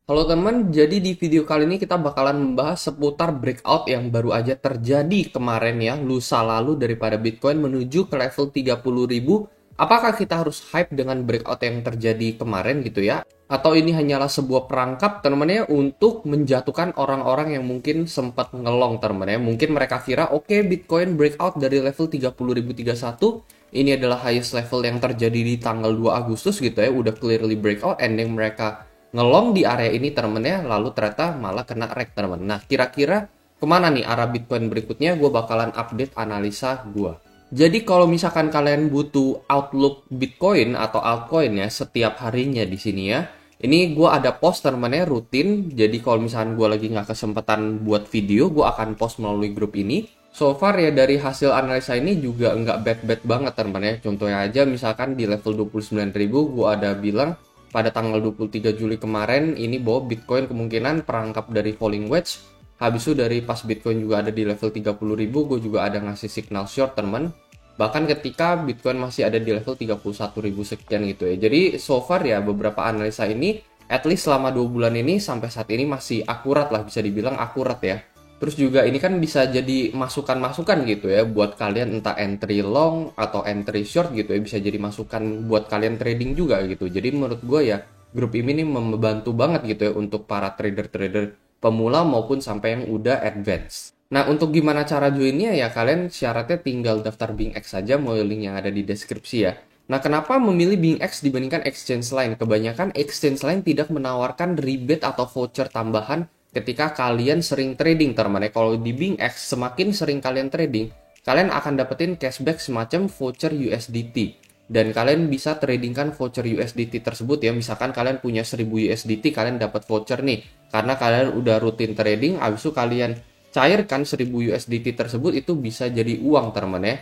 Halo teman, jadi di video kali ini kita bakalan membahas seputar breakout yang baru aja terjadi kemarin ya, lusa lalu daripada Bitcoin menuju ke level 30.000. Apakah kita harus hype dengan breakout yang terjadi kemarin gitu ya? Atau ini hanyalah sebuah perangkap teman-teman ya untuk menjatuhkan orang-orang yang mungkin sempat ngelong teman-teman ya. Mungkin mereka kira oke, Bitcoin breakout dari level 30.031. Ini adalah highest level yang terjadi di tanggal 2 Agustus gitu ya, udah clearly breakout and then mereka ngelong di area ini temennya, lalu ternyata malah kena wreck temen. Nah, kira-kira kemana nih arah Bitcoin berikutnya? Gue bakalan update analisa gue. Jadi kalau misalkan kalian butuh outlook Bitcoin atau altcoin ya setiap harinya di sini ya, ini gue ada post temennya rutin. Jadi kalau misalkan gue lagi nggak kesempatan buat video, gue akan post melalui grup ini. So far ya dari hasil analisa ini juga nggak bad-bad banget teman ya. Contohnya aja misalkan di level 29.000 gue ada bilang pada tanggal 23 Juli kemarin ini bahwa Bitcoin kemungkinan perangkap dari falling wedge. Habis itu dari pas Bitcoin juga ada di level 30.000, gue juga ada ngasih signal short teman. Bahkan ketika Bitcoin masih ada di level 31.000 sekian gitu ya. Jadi so far ya beberapa analisa ini at least selama 2 bulan ini sampai saat ini masih akurat lah, bisa dibilang akurat ya. Terus juga ini kan bisa jadi masukan-masukan gitu ya buat kalian entah entry long atau entry short gitu ya, bisa jadi masukan buat kalian trading juga gitu. Jadi menurut gue ya grup ini nih membantu banget gitu ya untuk para trader-trader pemula maupun sampai yang udah advance. Nah untuk gimana cara joinnya ya kalian syaratnya tinggal daftar BingX saja, mau link yang ada di deskripsi ya. Nah kenapa memilih BingX dibandingkan exchange lain? Kebanyakan exchange lain tidak menawarkan rebate atau voucher tambahan ketika kalian sering trading teman-teman. Kalau di BingX semakin sering kalian trading, kalian akan dapetin cashback semacam voucher USDT. Dan kalian bisa tradingkan voucher USDT tersebut ya. Misalkan kalian punya 1000 USDT, kalian dapat voucher nih. Karena kalian udah rutin trading, habis itu kalian cairkan 1000 USDT tersebut, itu bisa jadi uang teman-teman ya.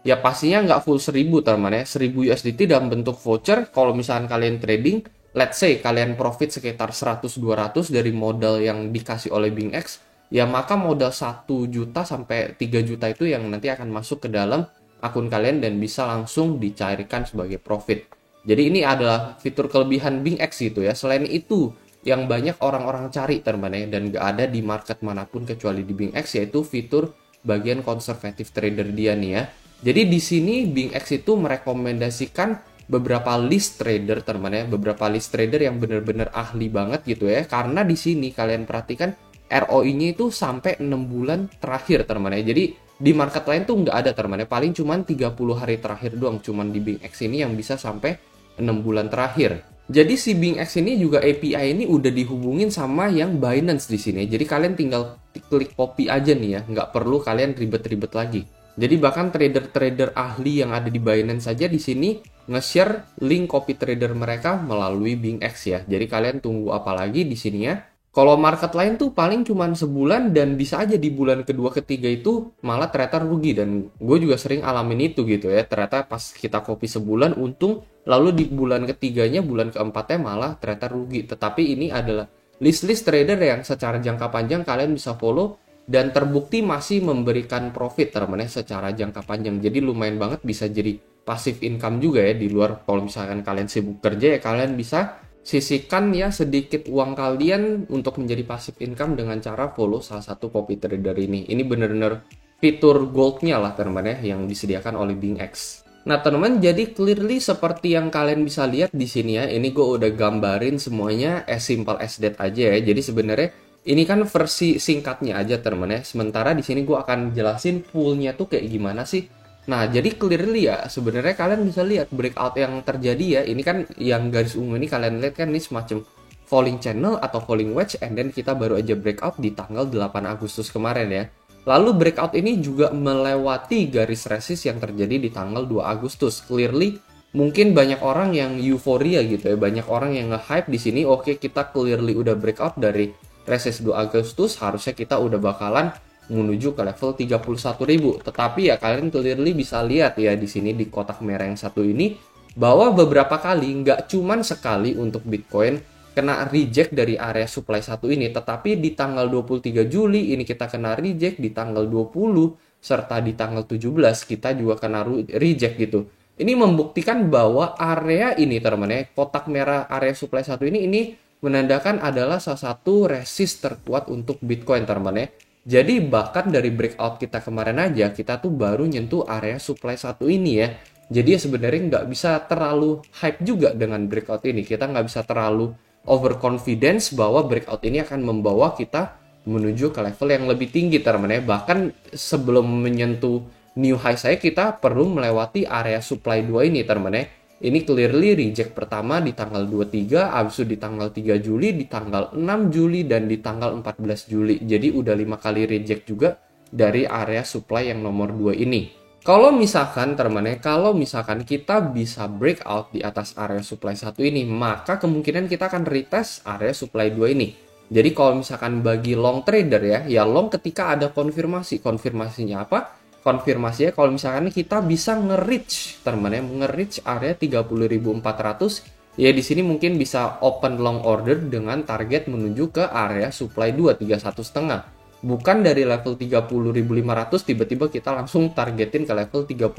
Ya pastinya nggak full 1000 teman-teman ya. 1000 USDT dalam bentuk voucher, kalau misalkan kalian trading, let's say kalian profit sekitar 100-200 dari modal yang dikasih oleh BingX, ya maka modal 1 juta sampai 3 juta itu yang nanti akan masuk ke dalam akun kalian dan bisa langsung dicairkan sebagai profit. Jadi ini adalah fitur kelebihan BingX gitu ya. Selain itu, yang banyak orang-orang cari teman-teman ya, dan gak ada di market manapun kecuali di BingX, yaitu fitur bagian conservative trader dia nih ya. Jadi di sini BingX itu merekomendasikan beberapa list trader teman-teman ya, beberapa list trader yang benar-benar ahli banget gitu ya. Karena di sini kalian perhatikan ROI-nya itu sampai 6 bulan terakhir teman-teman ya. Jadi di market lain tuh nggak ada teman-teman ya, paling cuman 30 hari terakhir doang, cuman di BingX ini yang bisa sampai 6 bulan terakhir. Jadi si BingX ini juga API ini udah dihubungin sama yang Binance di sini. Jadi kalian tinggal klik copy aja nih ya, nggak perlu kalian ribet-ribet lagi. Jadi bahkan trader-trader ahli yang ada di Binance saja di sini nge-share link copy trader mereka melalui BingX ya. Jadi kalian tunggu apa lagi di sini ya. Kalau market lain tuh paling cuma sebulan dan bisa aja di bulan kedua ketiga itu malah ternyata rugi, dan gue juga sering alamin itu gitu ya. Ternyata pas kita copy sebulan untung, lalu di bulan ketiganya, bulan keempatnya malah ternyata rugi. Tetapi ini adalah list-list trader yang secara jangka panjang kalian bisa follow dan terbukti masih memberikan profit teman-teman ya secara jangka panjang. Jadi lumayan banget bisa jadi passive income juga ya, di luar kalau misalkan kalian sibuk kerja ya kalian bisa sisihkan ya sedikit uang kalian untuk menjadi passive income dengan cara follow salah satu copy trader ini. Ini bener-bener fitur goldnya lah teman-teman ya yang disediakan oleh BingX. Nah teman-teman, jadi clearly seperti yang kalian bisa lihat di sini ya, ini gue udah gambarin semuanya as simple as that aja ya. Jadi sebenarnya ini kan versi singkatnya aja teman-teman ya. Sementara di sini gue akan jelasin fullnya tuh kayak gimana sih. Nah, jadi clearly ya, sebenarnya kalian bisa lihat breakout yang terjadi ya. Ini kan yang garis ungu ini kalian lihat kan, ini semacam falling channel atau falling wedge, and then kita baru aja breakout di tanggal 8 Agustus kemarin ya. Lalu breakout ini juga melewati garis resist yang terjadi di tanggal 2 Agustus. Clearly mungkin banyak orang yang euforia gitu ya, banyak orang yang nge-hype di sini. Oke, kita clearly udah breakout dari resist 2 Agustus, harusnya kita udah bakalan menuju ke level 31.000. Tetapi ya kalian clearly bisa lihat ya di sini di kotak merah yang satu ini bahwa beberapa kali, nggak cuman sekali untuk Bitcoin kena reject dari area supply satu ini, tetapi di tanggal 23 Juli ini kita kena reject, di tanggal 20 serta di tanggal 17 kita juga kena reject gitu. Ini membuktikan bahwa area ini teman-teman ya, kotak merah area supply satu ini menandakan adalah salah satu resist terkuat untuk Bitcoin teman-teman ya. Jadi bahkan dari breakout kita kemarin aja, kita tuh baru nyentuh area supply satu ini ya. Jadi ya sebenarnya nggak bisa terlalu hype juga dengan breakout ini. Kita nggak bisa terlalu overconfidence bahwa breakout ini akan membawa kita menuju ke level yang lebih tinggi teman-teman ya. Bahkan sebelum menyentuh new high saya, kita perlu melewati area supply 2 ini teman-teman ya. Ini clearly reject pertama di tanggal 23, habis itu di tanggal 3 Juli, di tanggal 6 Juli, dan di tanggal 14 Juli. Jadi udah 5 kali reject juga dari area supply yang nomor 2 ini. Kalau misalkan teman-teman, kalau misalkan kita bisa breakout di atas area supply 1 ini, maka kemungkinan kita akan retest area supply 2 ini. Jadi kalau misalkan bagi long trader ya long ketika ada konfirmasi. Konfirmasinya apa? Konfirmasinya kalau misalkan kita bisa nge-reach teman-teman ya, nge-reach area 30.400 ya, di sini mungkin bisa open long order dengan target menuju ke area supply 2 31,5. Bukan dari level 30.500 tiba-tiba kita langsung targetin ke level 32.000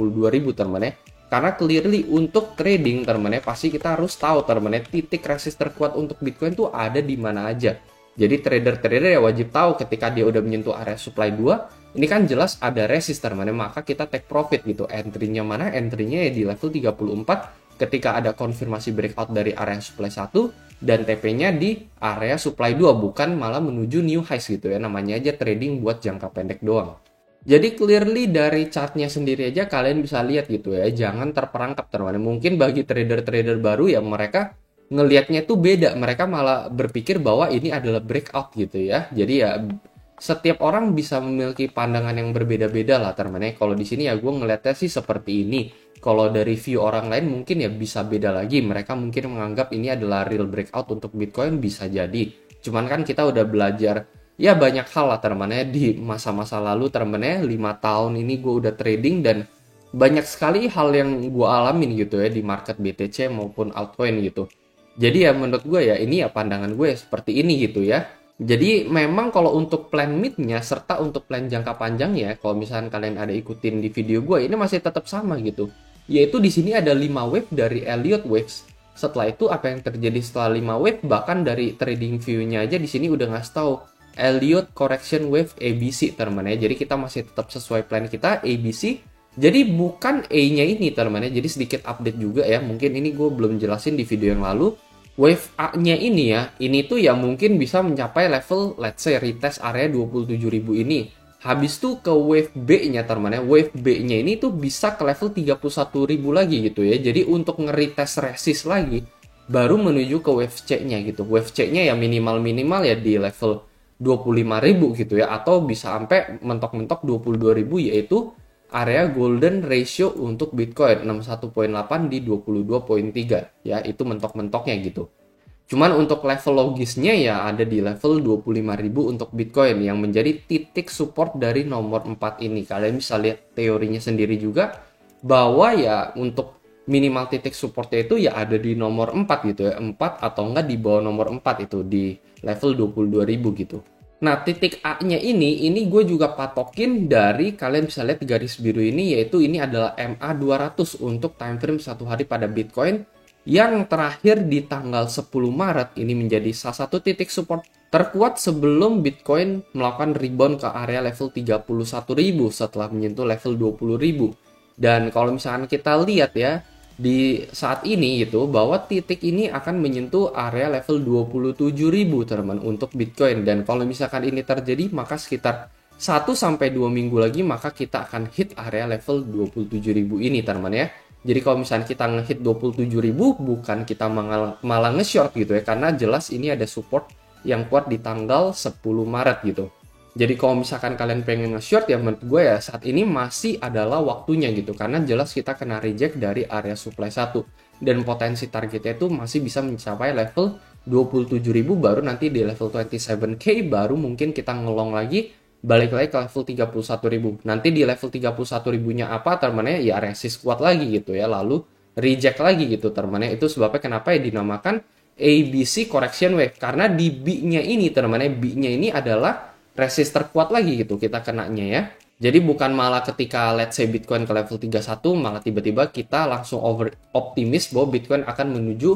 teman-teman ya. Karena clearly untuk trading teman-teman ya, pasti kita harus tahu teman-teman ya, titik resist terkuat untuk Bitcoin tuh ada di mana aja. Jadi trader-trader ya wajib tahu ketika dia udah menyentuh area supply 2, ini kan jelas ada resist teman-teman, maka kita take profit gitu. Entry-nya mana? Entry-nya ya di level 34 ketika ada konfirmasi breakout dari area supply 1 dan TP-nya di area supply 2, bukan malah menuju new highs gitu ya. Namanya aja trading buat jangka pendek doang. Jadi clearly dari chartnya sendiri aja kalian bisa lihat gitu ya, jangan terperangkap teman-teman. Mungkin bagi trader-trader baru ya mereka ngelihatnya tuh beda, mereka malah berpikir bahwa ini adalah breakout gitu ya. Jadi ya setiap orang bisa memiliki pandangan yang berbeda-beda lah teman-teman. Kalau di sini ya gue ngelihatnya sih seperti ini. Kalau dari view orang lain mungkin ya bisa beda lagi. Mereka mungkin menganggap ini adalah real breakout untuk Bitcoin, bisa jadi. Cuman kan kita udah belajar ya banyak hal lah teman-teman di masa-masa lalu teman-teman 5 tahun ini gue udah trading dan banyak sekali hal yang gue alamin gitu ya di market BTC maupun altcoin gitu. Jadi ya menurut gue ya ini ya pandangan gue seperti ini gitu ya. Jadi memang kalau untuk plan mid-nya serta untuk plan jangka panjangnya, kalau misalkan kalian ada ikutin di video gue, ini masih tetap sama gitu. Yaitu di sini ada 5 wave dari Elliott Waves. Setelah itu apa yang terjadi setelah 5 wave, bahkan dari trading view-nya aja di sini udah ngasih tahu Elliott Correction Wave ABC teman-teman ya. Jadi kita masih tetap sesuai plan kita ABC. Jadi bukan A-nya ini teman-teman ya. Jadi sedikit update juga ya. Mungkin ini gue belum jelasin di video yang lalu. Wave A-nya ini ya, ini tuh ya mungkin bisa mencapai level, let's say, retest area 27.000 ini. Habis tuh ke wave B-nya teman-teman ya, wave B-nya ini tuh bisa ke level 31.000 lagi gitu ya. Jadi untuk nge-retest resist lagi, baru menuju ke wave C-nya gitu. Wave C-nya ya minimal-minimal ya di level 25.000 gitu ya. Atau bisa sampai mentok-mentok 22.000 yaitu area golden ratio untuk Bitcoin 61.8 di 22.3 ya, itu mentok-mentoknya gitu. Cuman untuk level logisnya ya ada di level 25.000 untuk Bitcoin yang menjadi titik support dari nomor 4 ini. Kalian bisa lihat teorinya sendiri juga bahwa ya untuk minimal titik supportnya itu ya ada di nomor 4 gitu ya, 4 atau enggak di bawah nomor 4 itu di level 22.000 gitu. Nah, titik A-nya ini gue juga patokin dari, kalian bisa lihat garis biru ini, yaitu ini adalah MA200 untuk time frame 1 hari pada Bitcoin yang terakhir di tanggal 10 Maret ini menjadi salah satu titik support terkuat sebelum Bitcoin melakukan rebound ke area level 31.000 setelah menyentuh level 20.000. Dan kalau misalkan kita lihat ya, di saat ini gitu bahwa titik ini akan menyentuh area level 27.000 teman-teman untuk Bitcoin, dan kalau misalkan ini terjadi maka sekitar 1 sampai 2 minggu lagi maka kita akan hit area level 27.000 ini teman-teman ya. Jadi kalau misalnya kita ngehit 27.000 bukan kita malah nge-short gitu ya, karena jelas ini ada support yang kuat di tanggal 10 Maret gitu. Jadi kalau misalkan kalian pengen nge-short ya menurut gue ya saat ini masih adalah waktunya gitu. Karena jelas kita kena reject dari area supply 1. Dan potensi targetnya itu masih bisa mencapai level 27.000, baru nanti di level 27K baru mungkin kita ngelong lagi balik lagi ke level 31.000. Nanti di level 31.000-nya apa teman-teman ya resist kuat lagi gitu ya. Lalu reject lagi gitu teman-teman. Itu sebabnya kenapa ya dinamakan ABC Correction Wave. Karena di B-nya ini teman-teman, B-nya ini adalah resist terkuat lagi gitu kita kenanya ya. Jadi bukan malah ketika let's say Bitcoin ke level 31 malah tiba-tiba kita langsung over optimis bahwa Bitcoin akan menuju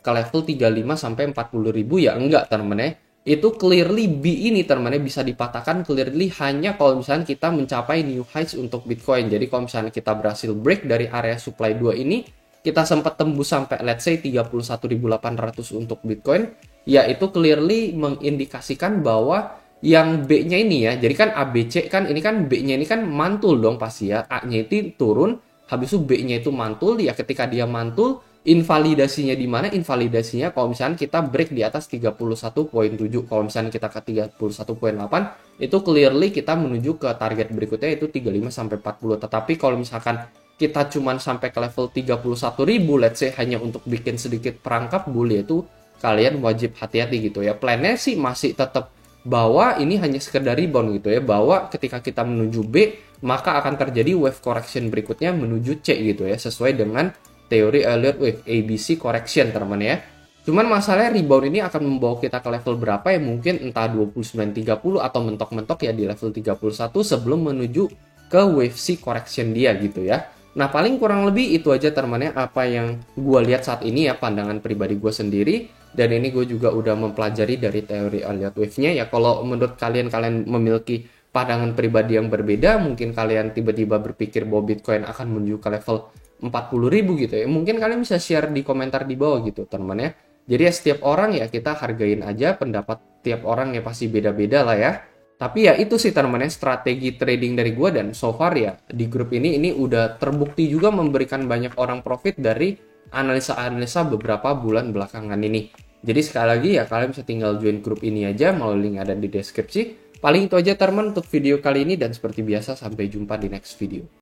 ke level 35 sampai 40 ribu ya enggak teman-teman ya. Itu clearly B ini teman-teman bisa dipatahkan clearly hanya kalau misalnya kita mencapai new highs untuk Bitcoin. Jadi kalau misalnya kita berhasil break dari area supply 2 ini, kita sempat tembus sampai let's say 31.800 untuk Bitcoin, ya itu clearly mengindikasikan bahwa yang B-nya ini ya, jadi kan ABC kan ini kan B-nya ini kan mantul dong pasti ya, A-nya itu turun, habis itu B-nya itu mantul, ya ketika dia mantul, invalidasinya di mana? Invalidasinya kalau misalnya kita break di atas 31.7, kalau misalnya kita ke 31.8, itu clearly kita menuju ke target berikutnya itu 35 sampai 40. Tetapi kalau misalkan kita cuman sampai ke level 31.000, let's say hanya untuk bikin sedikit perangkap bull, itu kalian wajib hati-hati gitu ya. Plannya sih masih tetap bahwa ini hanya sekedar rebound gitu ya, bahwa ketika kita menuju B, maka akan terjadi wave correction berikutnya menuju C gitu ya, sesuai dengan teori Elliott Wave ABC correction teman-teman ya. Cuman masalahnya rebound ini akan membawa kita ke level berapa ya, mungkin entah 29.30 atau mentok-mentok ya di level 31 sebelum menuju ke wave C correction dia gitu ya. Nah paling kurang lebih itu aja teman-teman ya, apa yang gue lihat saat ini ya, pandangan pribadi gue sendiri. Dan ini gue juga udah mempelajari dari teori Elliott Wave-nya ya. Kalau menurut kalian memiliki pandangan pribadi yang berbeda, mungkin kalian tiba-tiba berpikir bahwa Bitcoin akan menuju ke level 40.000 gitu ya, mungkin kalian bisa share di komentar di bawah gitu teman-teman ya. Jadi ya setiap orang ya kita hargain aja, pendapat tiap orang ya pasti beda-beda lah ya. Tapi ya itu sih teman-teman ya, strategi trading dari gue, dan so far ya di grup ini udah terbukti juga memberikan banyak orang profit dari analisa-analisa beberapa bulan belakangan ini. Jadi sekali lagi ya kalian bisa tinggal join grup ini aja, melalui link ada di deskripsi. Paling itu aja teman-teman untuk video kali ini, dan seperti biasa sampai jumpa di next video.